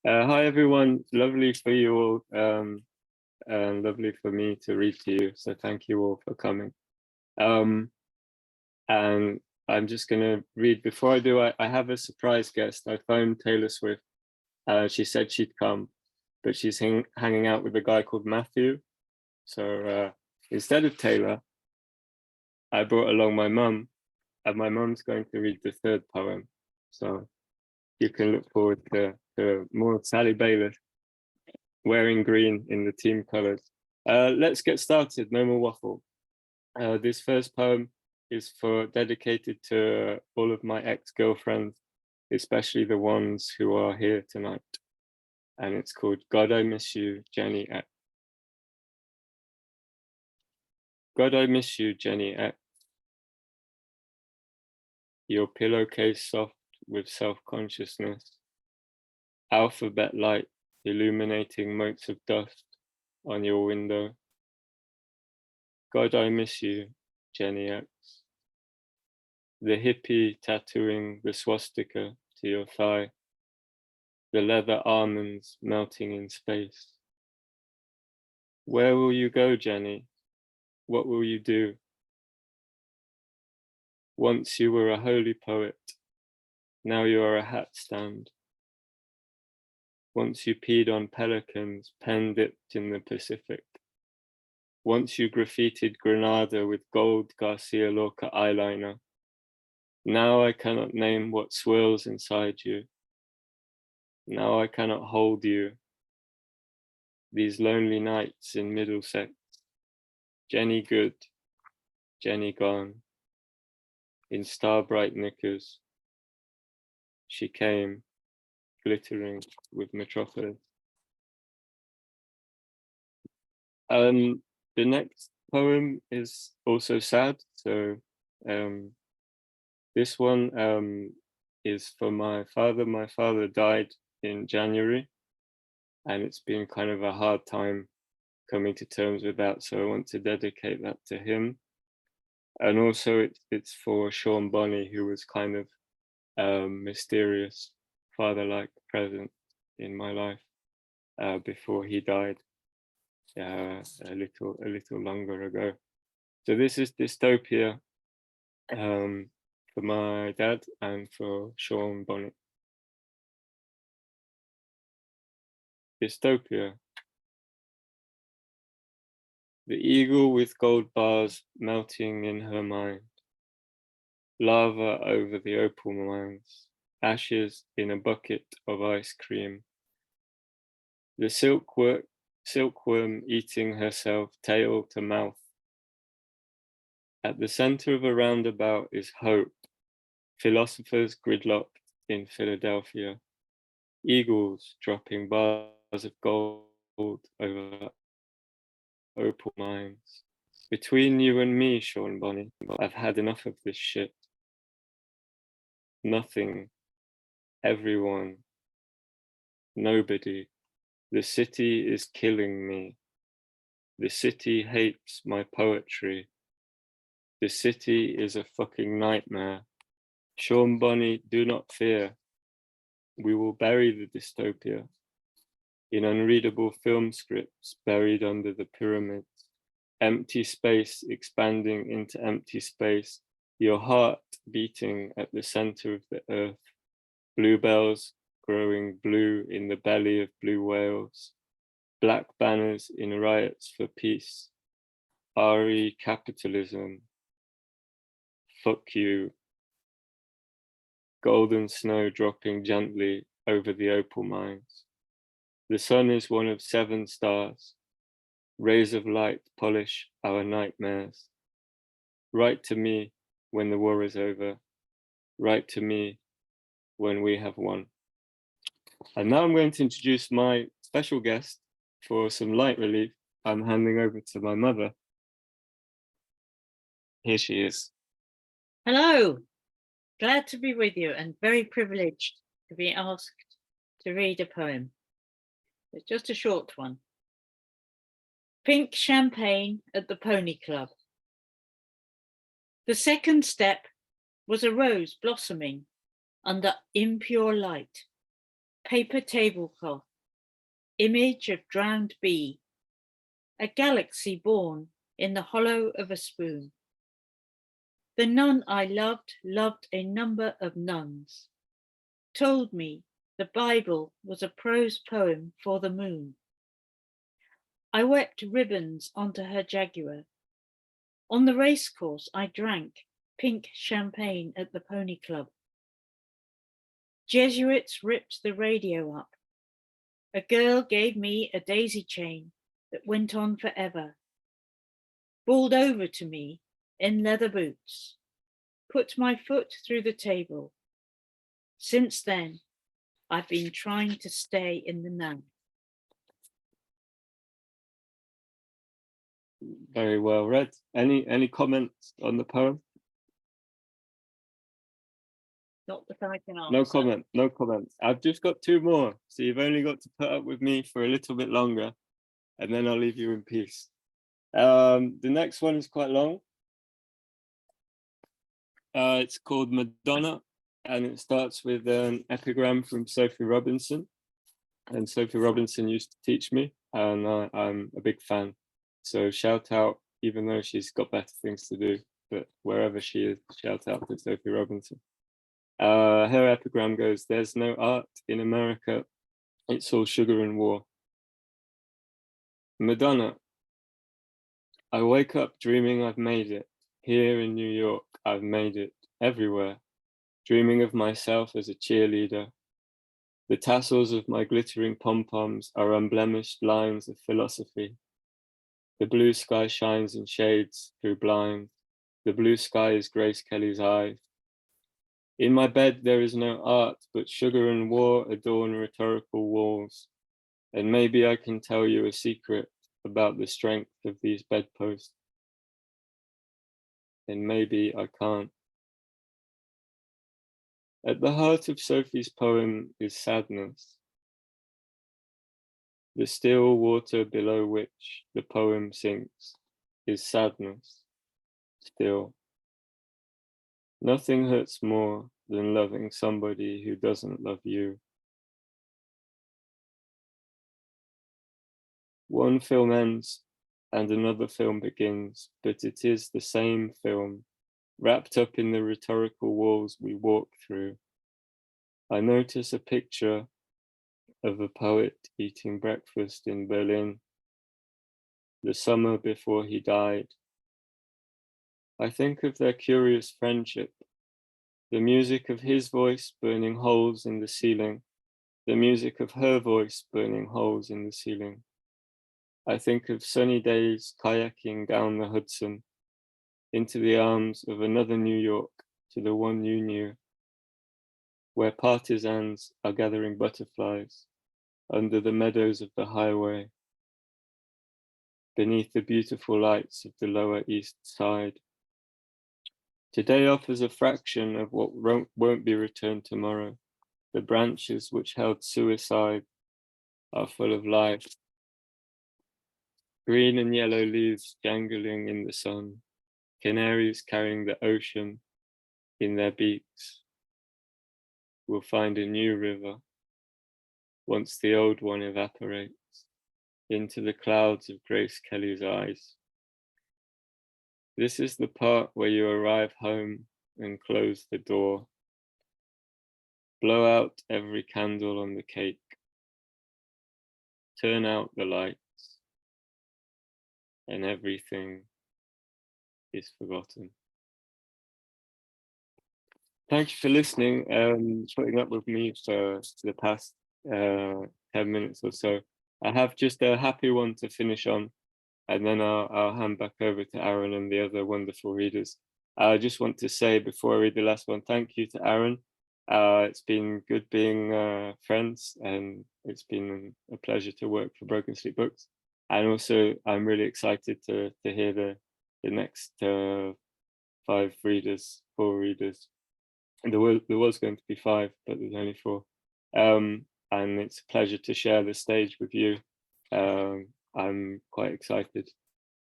Hi everyone, lovely for you all, and lovely for me to read to you. So thank you all for coming. And I'm just gonna read. Before I do, I have a surprise guest. I phoned Taylor Swift. She said she'd come, but she's hanging out with a guy called Matthew. So instead of Taylor, I brought along my mum, and my mum's going to read the third poem. So you can look forward to more of Sally Baylis wearing green in the team colors. Let's get started, no more waffle. This first poem is dedicated to all of my ex-girlfriends, especially the ones who are here tonight. And it's called God, I Miss You, Jenny X. God, I miss you, Jenny X. Your pillowcase soft with self-consciousness. Alphabet light illuminating motes of dust on your window. God, I miss you, Jenny X. The hippie tattooing the swastika to your thigh. The leather almonds melting in space. Where will you go, Jenny? What will you do? Once you were a holy poet, now you are a hat stand. Once you peed on pelicans, pen dipped in the Pacific. Once you graffitied Granada with gold Garcia Lorca eyeliner. Now I cannot name what swirls inside you. Now I cannot hold you. These lonely nights in Middlesex. Jenny good, Jenny gone. In star-bright knickers, she came, glittering with metropolis. The next poem is also sad. So this one is for my father. My father died in January, and it's been kind of a hard time coming to terms with that. So I want to dedicate that to him. And also it's for Sean Bonney, who was kind of mysterious father-like presence in my life before he died a little longer ago. So this is Dystopia for my dad and for Sean Bonney. Dystopia. The eagle with gold bars melting in her mind. Lava over the opal mines. Ashes in a bucket of ice cream. The silkworm eating herself tail to mouth. At the center of a roundabout is hope. Philosophers gridlocked in Philadelphia. Eagles dropping bars of gold over opal mines. Between you and me, Sean Bonney, I've had enough of this shit. Nothing, everyone, nobody. The city is killing me. The city hates my poetry. The city is a fucking nightmare. Sean Bonney, do not fear. We will bury the dystopia in unreadable film scripts buried under the pyramids. Empty space expanding into empty space. Your heart beating at the center of the earth. Bluebells growing blue in the belly of blue whales. Black banners in riots for peace. RE capitalism. Fuck you. Golden snow dropping gently over the opal mines. The sun is one of 7 stars. Rays of light polish our nightmares. Write to me when the war is over. Write to me when we have won. And now I'm going to introduce my special guest for some light relief. I'm handing over to my mother. Here she is. Hello, glad to be with you and very privileged to be asked to read a poem. It's just a short one. Pink champagne at the Pony Club. The second step was a rose blossoming under impure light. paper tablecloth, image of drowned bee, a galaxy born in the hollow of a spoon. The nun I loved a number of nuns, told me the Bible was a prose poem for the moon. I wept ribbons onto her jaguar. On the racecourse I drank pink champagne at the Pony Club. Jesuits ripped the radio up. A girl gave me a daisy chain that went on forever. Bawled over to me in leather boots. Put my foot through the table. Since then, I've been trying to stay in the now. Very well read. Any comments on the poem? Not that I can answer. No comment, no comment. I've just got two more, so you've only got to put up with me for a little bit longer, and then I'll leave you in peace. The next one is quite long. It's called Madonna, and it starts with an epigram from Sophie Robinson. And Sophie Robinson used to teach me, and I'm a big fan. So shout out, even though she's got better things to do, but wherever she is, shout out to Sophie Robinson. Her epigram goes, "There's no art in America, it's all sugar and war." Madonna, I wake up dreaming I've made it. Here in New York, I've made it. Everywhere, dreaming of myself as a cheerleader. The tassels of my glittering pom-poms are unblemished lines of philosophy. The blue sky shines in shades through blinds. The blue sky is Grace Kelly's eyes. In my bed there is no art, but sugar and war adorn rhetorical walls. And maybe I can tell you a secret about the strength of these bedposts. And maybe I can't. At the heart of Sophie's poem is sadness. The still water below which the poem sinks is sadness, still. Nothing hurts more than loving somebody who doesn't love you. One film ends and another film begins, but it is the same film, wrapped up in the rhetorical walls we walk through. I notice a picture of a poet eating breakfast in Berlin, the summer before he died. I think of their curious friendship, the music of his voice burning holes in the ceiling, the music of her voice burning holes in the ceiling. I think of sunny days kayaking down the Hudson, into the arms of another New York, to the one you knew, where partisans are gathering butterflies under the meadows of the highway, beneath the beautiful lights of the Lower East Side. Today offers a fraction of what won't be returned tomorrow. The branches which held suicide are full of life. Green and yellow leaves jangling in the sun, canaries carrying the ocean in their beaks will find a new river once the old one evaporates into the clouds of Grace Kelly's eyes. This is the part where you arrive home and close the door. Blow out every candle on the cake. Turn out the lights, and everything is forgotten. Thank you for listening, putting up with me for the past 10 minutes or so. I have just a happy one to finish on, and then I'll hand back over to Aaron and the other wonderful readers. I just want to say before I read the last one, thank you to Aaron. It's been good being friends, and it's been a pleasure to work for Broken Sleep Books. And also, I'm really excited to hear the next 4 readers. And there was going to be 5, but there's only 4. And it's a pleasure to share the stage with you. I'm quite excited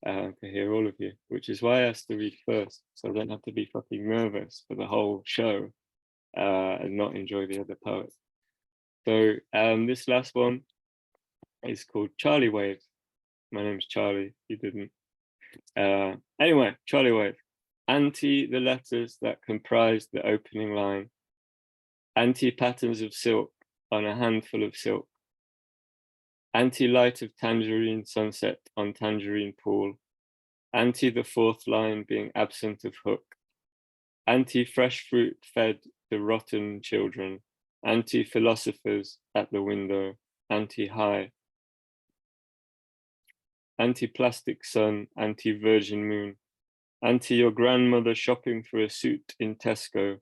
to hear all of you, which is why I asked to read first, so I don't have to be fucking nervous for the whole show and not enjoy the other poets. So this last one is called Charlie Wave. My name's Charlie, you didn't. Anyway, Charlie Wave. Anti the letters that comprise the opening line. Anti patterns of silk on a handful of silk. Anti light of tangerine sunset on tangerine pool. Anti the fourth line being absent of hook. Anti fresh fruit fed to rotten children. Anti philosophers at the window. Anti high. Anti plastic sun. Anti virgin moon. Anti your grandmother shopping for a suit in Tesco.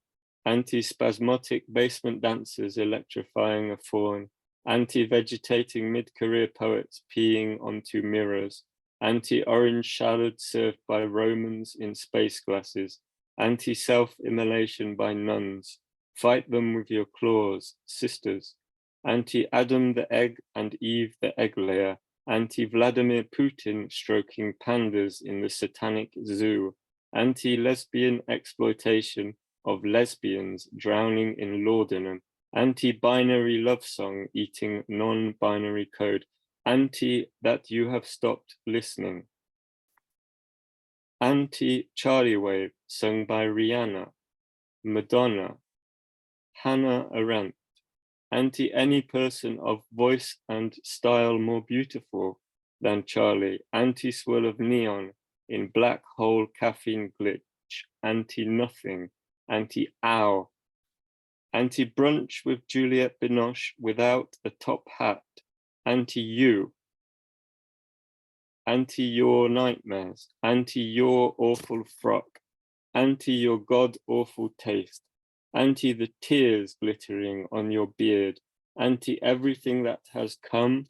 Anti spasmodic basement dancers electrifying a fawn. Anti vegetating mid-career poets peeing onto mirrors. Anti orange salad served by Romans in space glasses. Anti self-immolation by nuns. Fight them with your claws, sisters. Anti Adam the egg and Eve the egg layer. Anti-Vladimir Putin stroking pandas in the satanic zoo. Anti-lesbian exploitation of lesbians drowning in laudanum. Anti-binary love song eating non-binary code. Anti that you have stopped listening. Anti-Charlie Wave sung by Rihanna, Madonna, Hannah Arendt. Anti any person of voice and style more beautiful than Charlie. Anti swirl of neon in black hole caffeine glitch. Anti nothing. Anti ow. Anti brunch with Juliette Binoche without a top hat. Anti you. Anti your nightmares. Anti your awful frock. Anti your god awful taste. Anti the tears glittering on your beard. Anti everything that has come.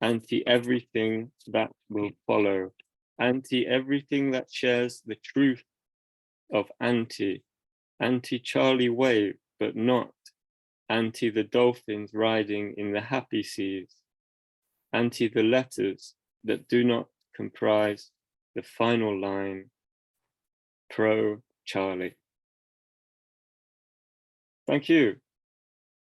Anti everything that will follow. Anti everything that shares the truth of anti. Anti Charlie Wave, but not. Anti the dolphins riding in the happy seas. Anti the letters that do not comprise the final line. Pro Charlie. Thank you.